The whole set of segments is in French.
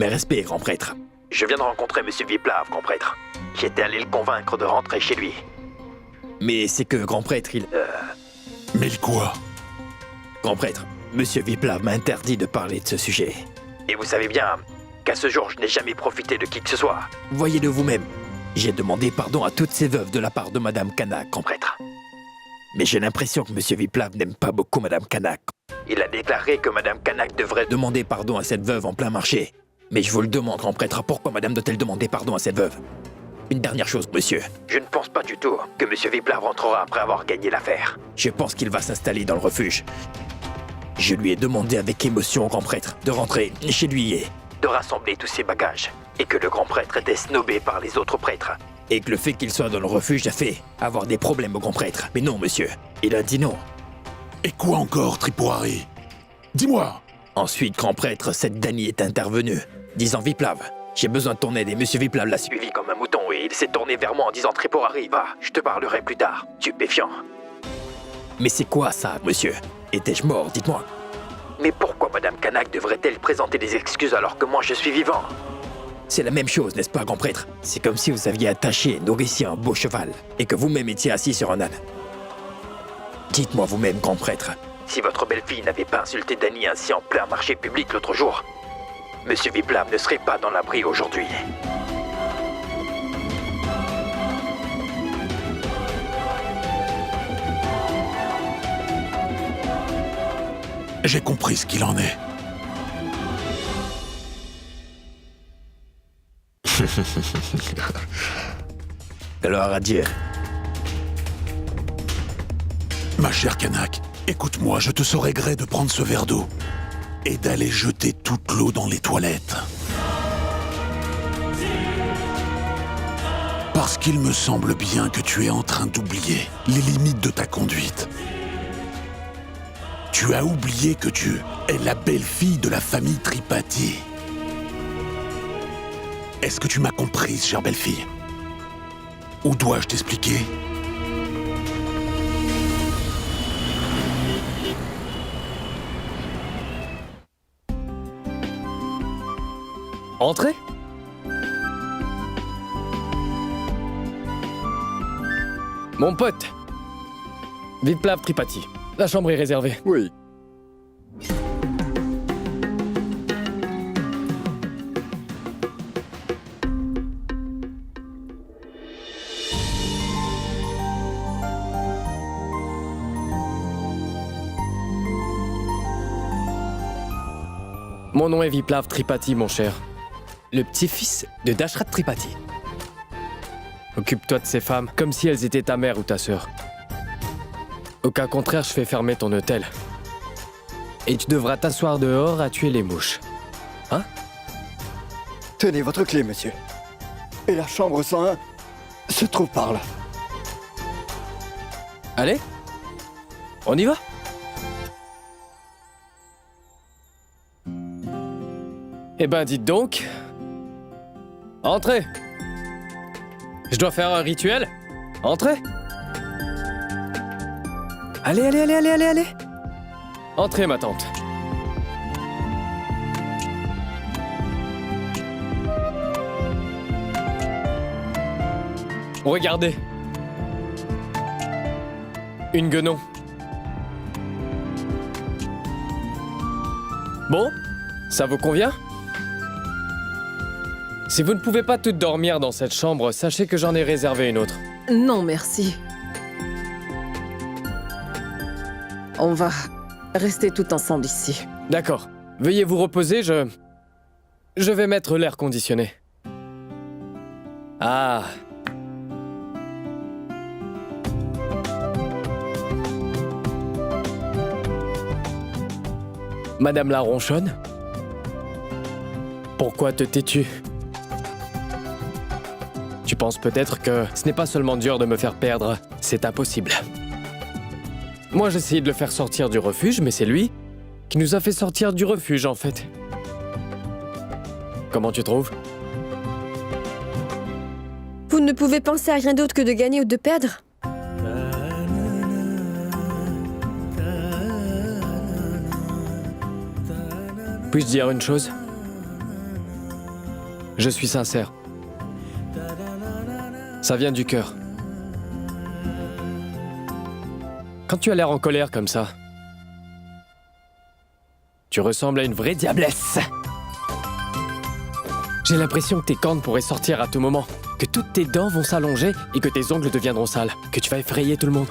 mes respects, grand prêtre. Je viens de rencontrer Monsieur Viplav, grand prêtre. J'étais allé le convaincre de rentrer chez lui. Mais c'est que, grand prêtre, Mais quoi? Grand prêtre, Monsieur Viplav m'a interdit de parler de ce sujet. Et vous savez bien qu'à ce jour, je n'ai jamais profité de qui que ce soit. Voyez-le vous-même. J'ai demandé pardon à toutes ces veuves de la part de Madame Kanak, grand prêtre. Mais j'ai l'impression que Monsieur Viplav n'aime pas beaucoup Madame Kanak. Il a déclaré que Madame Kanak devrait demander pardon à cette veuve en plein marché. Mais je vous le demande, grand prêtre, pourquoi Madame doit-elle demander pardon à cette veuve? Une dernière chose, monsieur. Je ne pense pas du tout que Monsieur Viplav rentrera après avoir gagné l'affaire. Je pense qu'il va s'installer dans le refuge. Je lui ai demandé avec émotion au grand prêtre de rentrer chez lui et de rassembler tous ses bagages. Et que le grand prêtre était snobé par les autres prêtres. Et que le fait qu'il soit dans le refuge a fait avoir des problèmes au grand prêtre. Mais non, monsieur. Il a dit non. Et quoi encore, Tripoari? Dis-moi. Ensuite, grand prêtre, cette Dany est intervenue, disant Viplav, j'ai besoin de ton aide, et Monsieur Viplav l'a suivi comme un mouton et il s'est tourné vers moi en disant Tripoari, va, je te parlerai plus tard. Stupéfiant. Mais c'est quoi ça, monsieur? Étais-je mort, dites-moi? Mais pourquoi Madame Kanak devrait-elle présenter des excuses alors que moi je suis vivant? C'est la même chose, n'est-ce pas, grand prêtre? C'est comme si vous aviez attaché et nourrissi un beau cheval, et que vous-même étiez assis sur un âne. Dites-moi vous-même, grand prêtre, si votre belle-fille n'avait pas insulté Dany ainsi en plein marché public l'autre jour, Monsieur Viplav ne serait pas dans l'abri aujourd'hui. J'ai compris ce qu'il en est. Alors adieu. Ma chère Kanak, écoute-moi, je te saurais gré de prendre ce verre d'eau et d'aller jeter toute l'eau dans les toilettes. Parce qu'il me semble bien que tu es en train d'oublier les limites de ta conduite. Tu as oublié que tu es la belle-fille de la famille Tripathi. Est-ce que tu m'as comprise, chère belle-fille? Ou dois-je t'expliquer? Entrez. Mon pote. Viplav Tripathi. La chambre est réservée. Oui. Mon nom est Viplav Tripathi, mon cher. Le petit-fils de Dashrath Tripathi. Occupe-toi de ces femmes comme si elles étaient ta mère ou ta sœur. Au cas contraire, je fais fermer ton hôtel. Et tu devras t'asseoir dehors à tuer les mouches. Hein? Tenez votre clé, monsieur. Et la chambre 101 se trouve par là. Allez? On y va? Eh ben, dites donc. Entrez. Je dois faire un rituel. Entrez. Allez, allez, allez, allez, allez, allez. Entrez, ma tante. Regardez. Une guenon. Bon, ça vous convient? Si vous ne pouvez pas toutes dormir dans cette chambre, sachez que j'en ai réservé une autre. Non, merci. On va rester tout ensemble ici. D'accord. Veuillez vous reposer, je vais mettre l'air conditionné. Ah. Madame la ronchonne? Pourquoi te tais-tu? Tu penses peut-être que ce n'est pas seulement dur de me faire perdre, c'est impossible. Moi, j'essayais de le faire sortir du refuge, mais c'est lui qui nous a fait sortir du refuge, en fait. Comment tu trouves? Vous ne pouvez penser à rien d'autre que de gagner ou de perdre? Puis-je dire une chose? Je suis sincère. Ça vient du cœur. Quand tu as l'air en colère comme ça, tu ressembles à une vraie diablesse. J'ai l'impression que tes cornes pourraient sortir à tout moment, que toutes tes dents vont s'allonger et que tes ongles deviendront sales, que tu vas effrayer tout le monde.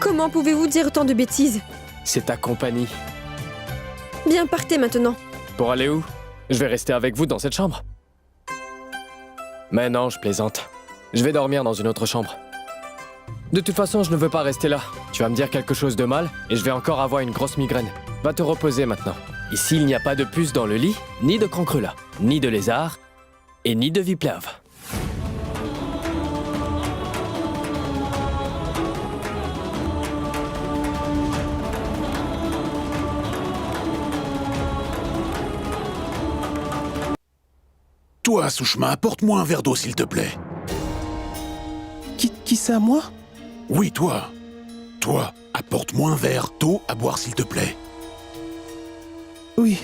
Comment pouvez-vous dire autant de bêtises? C'est ta compagnie. Bien, partez maintenant. Pour aller où? Je vais rester avec vous dans cette chambre. Mais non, je plaisante. Je vais dormir dans une autre chambre. De toute façon, je ne veux pas rester là. Tu vas me dire quelque chose de mal et je vais encore avoir une grosse migraine. Va te reposer maintenant. Ici, il n'y a pas de puce dans le lit, ni de cancrelats, ni de lézards, et ni de viplave. Toi, Sushma, apporte-moi un verre d'eau, s'il te plaît. Qui ça, moi? Oui, toi. Toi, apporte-moi un verre d'eau à boire, s'il te plaît. Oui.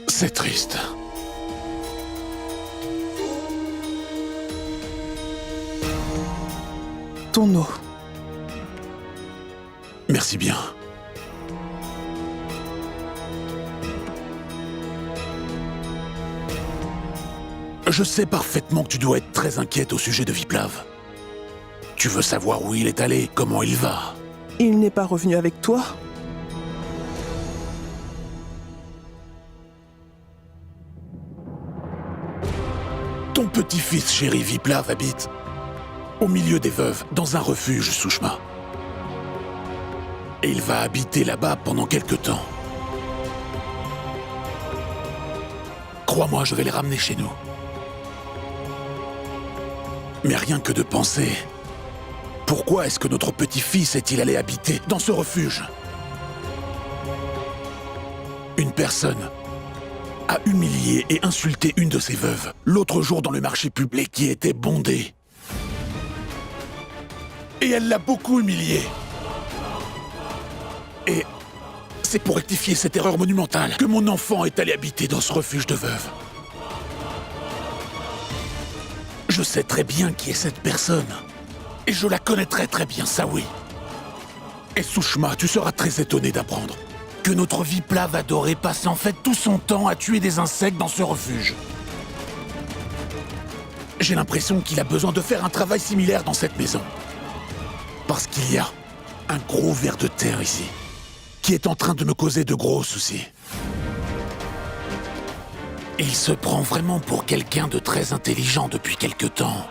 C'est triste. Ton eau. Merci bien. Je sais parfaitement que tu dois être très inquiète au sujet de Viplav. Tu veux savoir où il est allé, comment il va. Il n'est pas revenu avec toi? Ton petit-fils chéri Viplav habite au milieu des veuves, dans un refuge, Sushma. Et il va habiter là-bas pendant quelque temps. Crois-moi, je vais les ramener chez nous. Mais rien que de penser, pourquoi est-ce que notre petit-fils est-il allé habiter dans ce refuge? Une personne a humilié et insulté une de ses veuves l'autre jour dans le marché public qui était bondé. Et elle l'a beaucoup humilié. Et c'est pour rectifier cette erreur monumentale que mon enfant est allé habiter dans ce refuge de veuves. Je sais très bien qui est cette personne. Et je la connaîtrai très bien, ça oui. Et Sushma, tu seras très étonné d'apprendre que notre Viplav adoré passe en fait tout son temps à tuer des insectes dans ce refuge. J'ai l'impression qu'il a besoin de faire un travail similaire dans cette maison. Parce qu'il y a un gros ver de terre ici, qui est en train de me causer de gros soucis. Il se prend vraiment pour quelqu'un de très intelligent depuis quelque temps.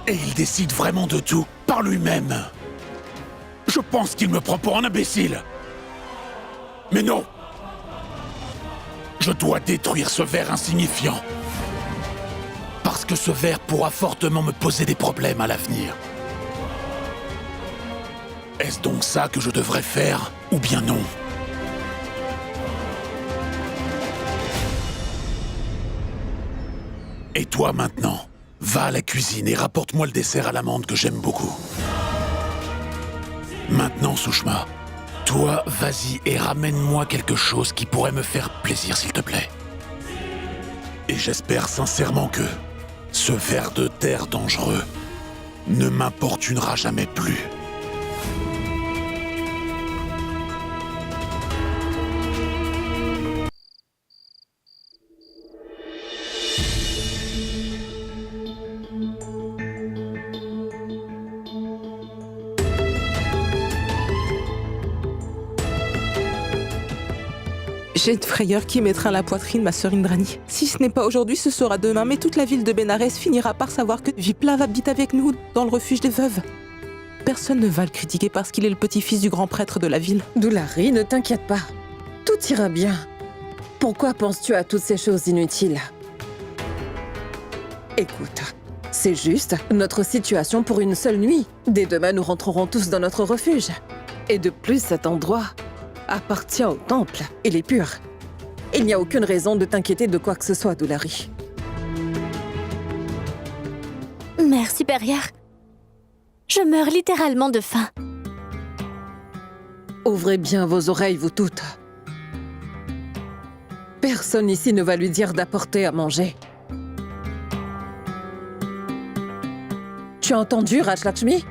Et il décide vraiment de tout par lui-même. Je pense qu'il me prend pour un imbécile. Mais non! Je dois détruire ce ver insignifiant. Parce que ce ver pourra fortement me poser des problèmes à l'avenir. Est-ce donc ça que je devrais faire, ou bien non? Et toi maintenant, va à la cuisine et rapporte-moi le dessert à l'amande que j'aime beaucoup. Maintenant, Sushma, toi, vas-y et ramène-moi quelque chose qui pourrait me faire plaisir, s'il te plaît. Et j'espère sincèrement que ce ver de terre dangereux ne m'importunera jamais plus. J'ai une frayeur qui m'étreint la poitrine, ma sœur Indrani. Si ce n'est pas aujourd'hui, ce sera demain, mais toute la ville de Bénarès finira par savoir que Viplav habite avec nous dans le refuge des veuves. Personne ne va le critiquer parce qu'il est le petit-fils du grand prêtre de la ville. Doulari, ne t'inquiète pas. Tout ira bien. Pourquoi penses-tu à toutes ces choses inutiles? Écoute, c'est juste notre situation pour une seule nuit. Dès demain, nous rentrerons tous dans notre refuge. Et de plus, cet endroit appartient au temple. Il est pur. Il n'y a aucune raison de t'inquiéter de quoi que ce soit, Doulari. Mère supérieure, je meurs littéralement de faim. Ouvrez bien vos oreilles, vous toutes. Personne ici ne va lui dire d'apporter à manger. Tu as entendu, Rajlakshmi?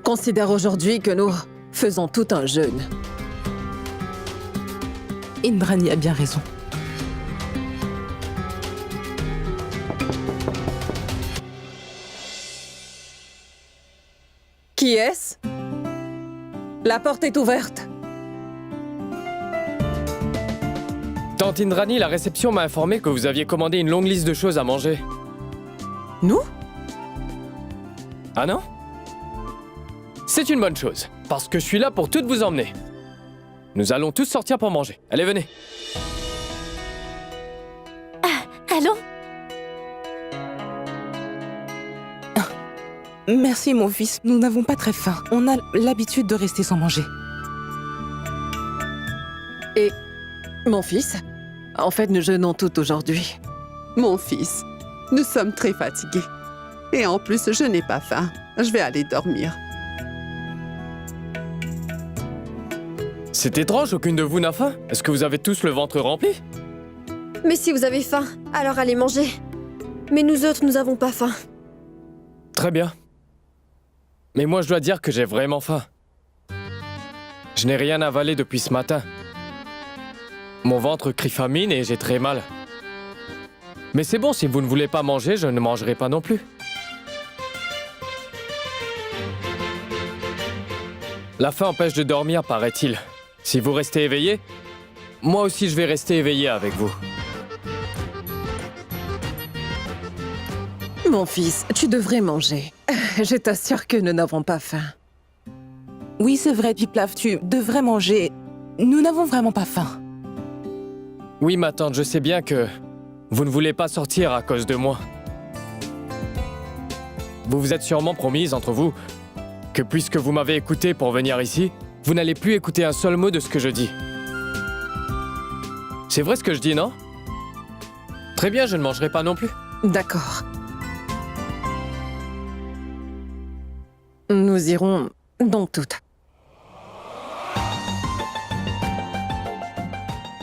Considère aujourd'hui que nous faisons tout un jeûne. Indrani a bien raison. Qui est-ce? La porte est ouverte. Tante Indrani, la réception m'a informé que vous aviez commandé une longue liste de choses à manger. Nous? Ah non? C'est une bonne chose, parce que je suis là pour toutes vous emmener. Nous allons tous sortir pour manger. Allez, venez. Allons. Merci, mon fils. Nous n'avons pas très faim. On a l'habitude de rester sans manger. Et mon fils? En fait, nous jeûnons tout aujourd'hui. Mon fils, nous sommes très fatigués. Et en plus, je n'ai pas faim. Je vais aller dormir. C'est étrange, aucune de vous n'a faim. Est-ce que vous avez tous le ventre rempli? Mais si vous avez faim, alors allez manger. Mais nous autres, nous n'avons pas faim. Très bien. Mais moi, je dois dire que j'ai vraiment faim. Je n'ai rien avalé depuis ce matin. Mon ventre crie famine et j'ai très mal. Mais c'est bon, si vous ne voulez pas manger, je ne mangerai pas non plus. La faim empêche de dormir, paraît-il. Si vous restez éveillé, moi aussi je vais rester éveillé avec vous. Mon fils, tu devrais manger. Je t'assure que nous n'avons pas faim. Oui, c'est vrai, Viplav, tu devrais manger. Nous n'avons vraiment pas faim. Oui, ma tante, je sais bien que vous ne voulez pas sortir à cause de moi. Vous vous êtes sûrement promise entre vous que puisque vous m'avez écouté pour venir ici, vous n'allez plus écouter un seul mot de ce que je dis. C'est vrai ce que je dis, non? Très bien, je ne mangerai pas non plus. D'accord. Nous irons donc toutes.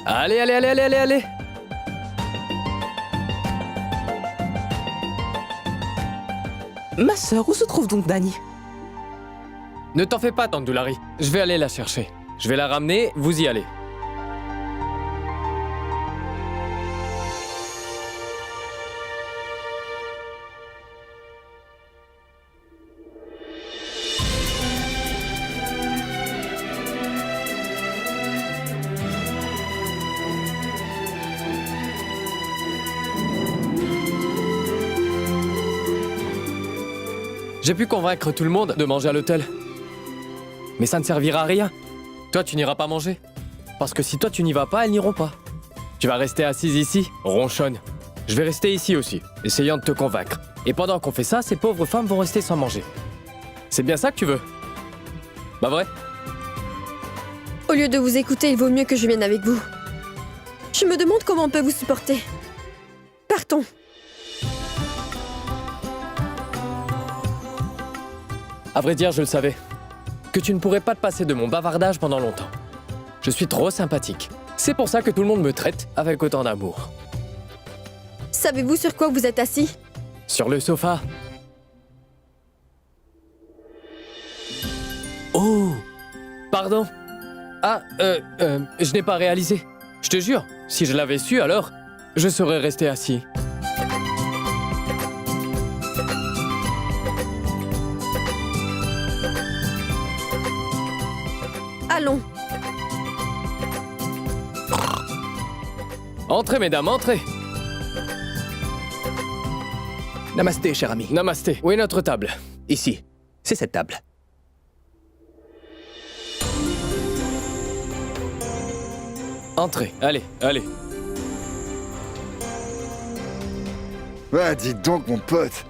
Allez, allez, allez, allez, allez, allez! Ma sœur, où se trouve donc Dani? Ne t'en fais pas, tante Doulari. Je vais aller la chercher. Je vais la ramener, vous y allez. J'ai pu convaincre tout le monde de manger à l'hôtel. Mais ça ne servira à rien. Toi, tu n'iras pas manger. Parce que si toi, tu n'y vas pas, elles n'iront pas. Tu vas rester assise ici, ronchonne. Je vais rester ici aussi, essayant de te convaincre. Et pendant qu'on fait ça, ces pauvres femmes vont rester sans manger. C'est bien ça que tu veux? Bah vrai? Au lieu de vous écouter, il vaut mieux que je vienne avec vous. Je me demande comment on peut vous supporter. Partons. À vrai dire, je le savais. Que tu ne pourrais pas te passer de mon bavardage pendant longtemps. Je suis trop sympathique. C'est pour ça que tout le monde me traite avec autant d'amour. Savez-vous sur quoi vous êtes assis? Sur le sofa. Oh! Pardon. Ah, je n'ai pas réalisé. Je te jure, si je l'avais su, alors, je serais resté assis. Allons. Entrez, mesdames, entrez. Namasté, cher ami. Namasté. Où est notre table? Ici, c'est cette table. Entrez, allez, allez. Ah, dis donc, mon pote.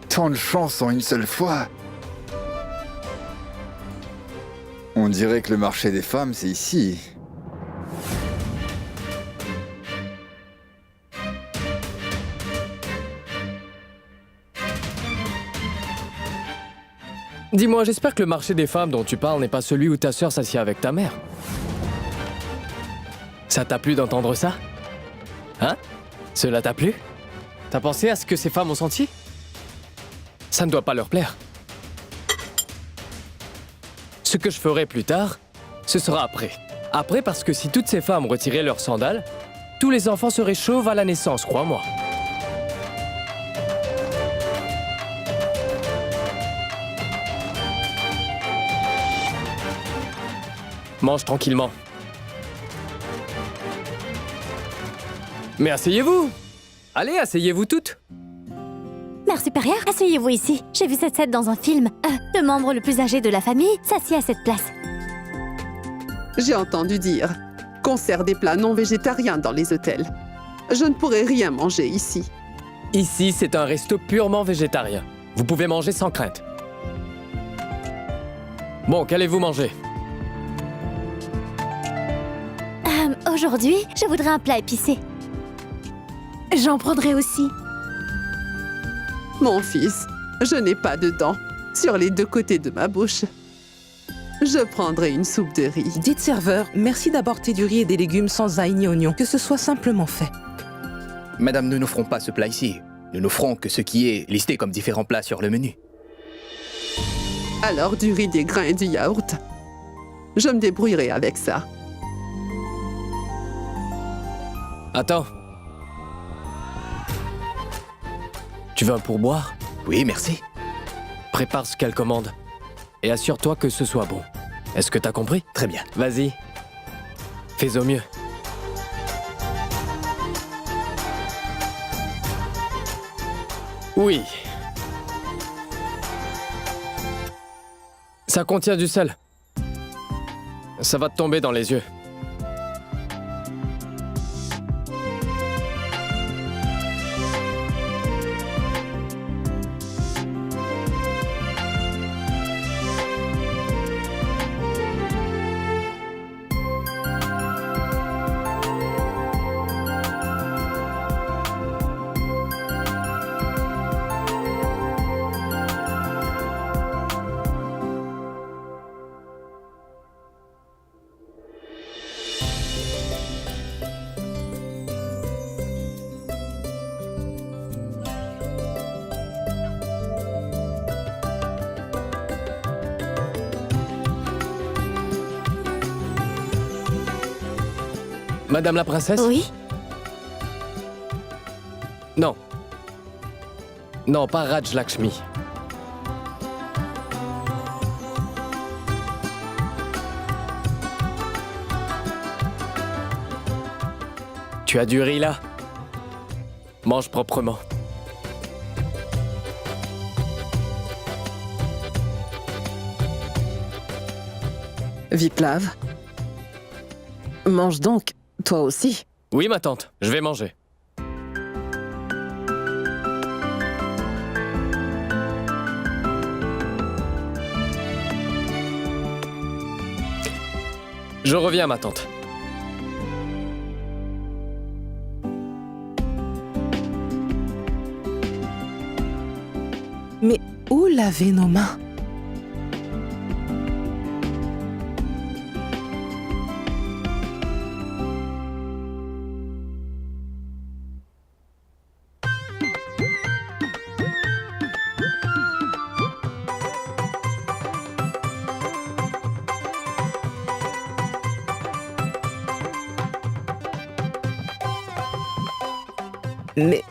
Tant de chance en une seule fois. On dirait que le marché des femmes, c'est ici. Dis-moi, j'espère que le marché des femmes dont tu parles n'est pas celui où ta sœur s'assied avec ta mère. Ça t'a plu d'entendre ça? Hein? Cela t'a plu? T'as pensé à ce que ces femmes ont senti? Ça ne doit pas leur plaire. Ce que je ferai plus tard, ce sera après. Après, parce que si toutes ces femmes retiraient leurs sandales, tous les enfants seraient chauves à la naissance, crois-moi. Mange tranquillement. Mais asseyez-vous! Allez, asseyez-vous toutes! Mère supérieure, asseyez-vous ici. J'ai vu cette scène dans un film. Le membre le plus âgé de la famille s'assied à cette place. J'ai entendu dire qu'on sert des plats non végétariens dans les hôtels. Je ne pourrais rien manger ici. Ici, c'est un resto purement végétarien. Vous pouvez manger sans crainte. Bon, qu'allez-vous manger? Aujourd'hui, je voudrais un plat épicé. J'en prendrai aussi. Mon fils, je n'ai pas de dents sur les deux côtés de ma bouche. Je prendrai une soupe de riz. Dites serveur, merci d'apporter du riz et des légumes sans ail ni oignon, que ce soit simplement fait. Madame, nous n'offrons pas ce plat ici. Nous n'offrons que ce qui est listé comme différents plats sur le menu. Alors du riz, des grains et du yaourt. Je me débrouillerai avec ça. Attends. Tu veux un pourboire? Oui, merci. Prépare ce qu'elle commande. Et assure-toi que ce soit bon. Est-ce que t'as compris? Très bien. Vas-y. Fais au mieux. Oui. Ça contient du sel. Ça va te tomber dans les yeux. Madame la princesse? Oui? Non. Non, pas Raj Lakshmi. Tu as du riz là? Mange proprement. Viplav. Mange donc, toi aussi. Oui, ma tante, je vais manger. Je reviens, ma tante. Mais où laver nos mains?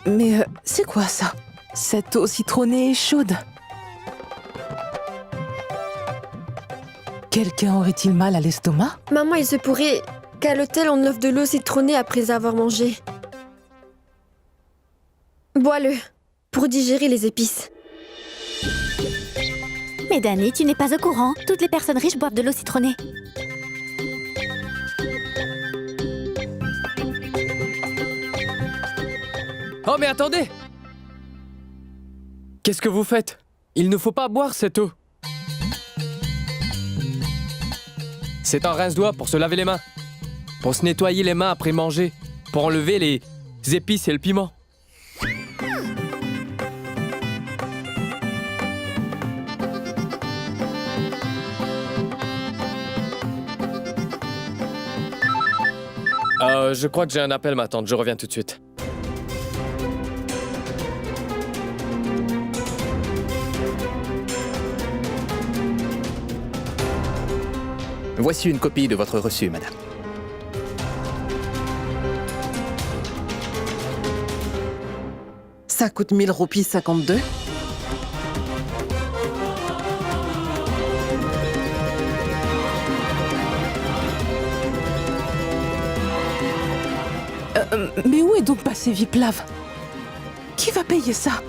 Mais c'est quoi ça? Cette eau citronnée et chaude? Quelqu'un aurait-il mal à l'estomac? Maman, il se pourrait qu'à l'hôtel, on offre de l'eau citronnée après avoir mangé. Bois-le, pour digérer les épices. Mais Dani, tu n'es pas au courant. Toutes les personnes riches boivent de l'eau citronnée. Oh, mais attendez! Qu'est-ce que vous faites? Il ne faut pas boire cette eau. C'est un rince-doigt pour se laver les mains. Pour se nettoyer les mains après manger. Pour enlever les épices et le piment. Je crois que j'ai un appel, ma tante. Je reviens tout de suite. Voici une copie de votre reçu, madame. Ça coûte 1000 roupies 52. Mais où est donc passé Viplav? Qui va payer ça?